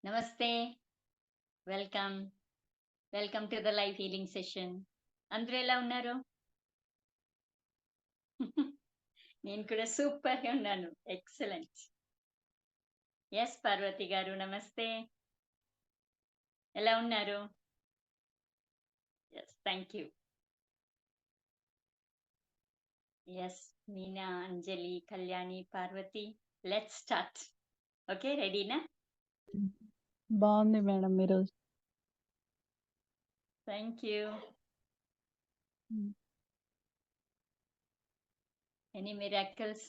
నమస్తే. Welcome. Welcome to the live healing session. అందరూ ఎలా ఉన్నారు? నేను కూడా సూపర్‌గా ఉన్నాను. ఎక్సలెంట్. యెస్ పార్వతి గారు నమస్తే. ఎలా ఉన్నారు? Yes. Thank you. Yes. Meena, Anjali, Kalyani, Parvati let's start. Okay. రెడీనా? బాగుంది మేడం ఈరోజు. Thank you. Any miracles?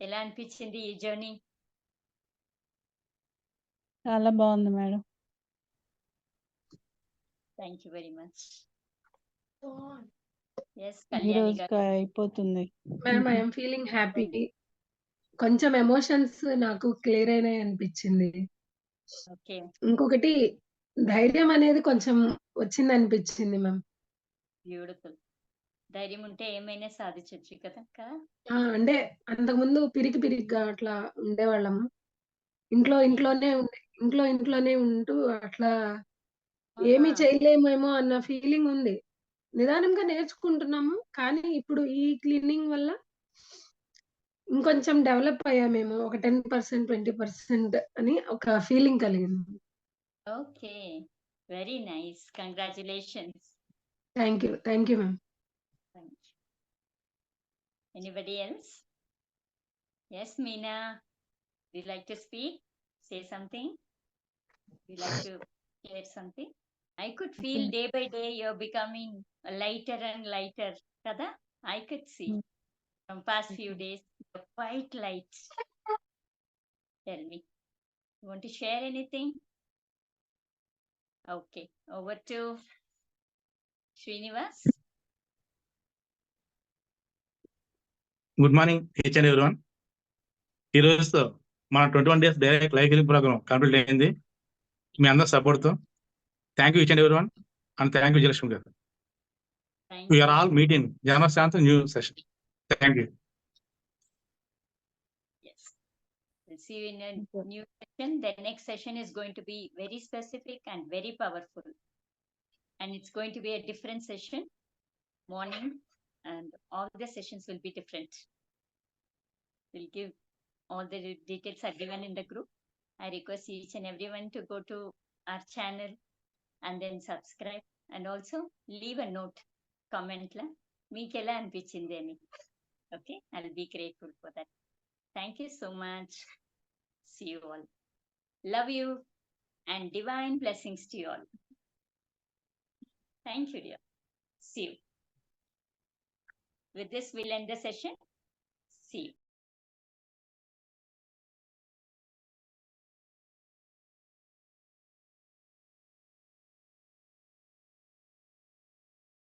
ఎలా అనిపించింది ఈ జర్నీ? చాలా బాగుంది madam. Thank you very much. Yes ఈ కళ్యాణి రోజుకి గారు. అయిపోతుంది. Madam I'm feeling happy. కొంచెం ఎమోషన్స్ నాకు క్లియర్ అయినాయి అనిపించింది. ఓకే. ఇంకొకటి ధైర్యం అనేది కొంచెం వచ్చిందనిపించింది మ్యామ్. బ్యూటిఫుల్. ధైర్యం ఉంటే ఏమైనా సాధించొచ్చు కదా! అంటే అంతకుముందు పిరికిగా అట్లా ఉండేవాళ్ళము. ఇంట్లోనే ఉంటూ అట్లా ఏమి ఆహా! చేయలేమేమో అన్న ఫీలింగ్ ఉంది. నిదానంగా నేర్చుకుంటున్నాము. కానీ ఇప్పుడు ఈ క్లీనింగ్ వల్ల ఇంకొంచెం డెవలప్ అయ్యామేమో ఒక 10%, 20% అని ఒక ఫీలింగ్ కలిగింది. Okay. Very nice. Congratulations. Thank you. Thank you ma'am. Thank you. Anybody else? Yes Meena. Would you like to speak? Say something? Would you like to share something? I could feel day by day you're becoming lighter and lighter kada? I could see from past few days you're quite light. Tell me. You want to share anything? Okay. Over to Srinivas. Good morning each and everyone. ఈ రోజుతో మన 21 days direct live healing programme complete అయింది. మీ అందరి సపోర్ట్తో thank you each and everyone and thank you Vijayalakshmi garu. Thank వీఆర్ you. All meeting Janashanti new session. Thank you. Yes. We'll see you in a new session. The next session is going to be very specific and very powerful. And it's going to be a different session, morning, and all the sessions will be different. We'll give all the details are given in the group. I request each and everyone to go to our channel and then subscribe and also leave a note, comment la meekela anpichindi ani. Okay, I'll be grateful for that. Thank you so much. See you all. Love you and divine blessings to you all. Thank you, dear. See you. With this, we'll end the session. See you.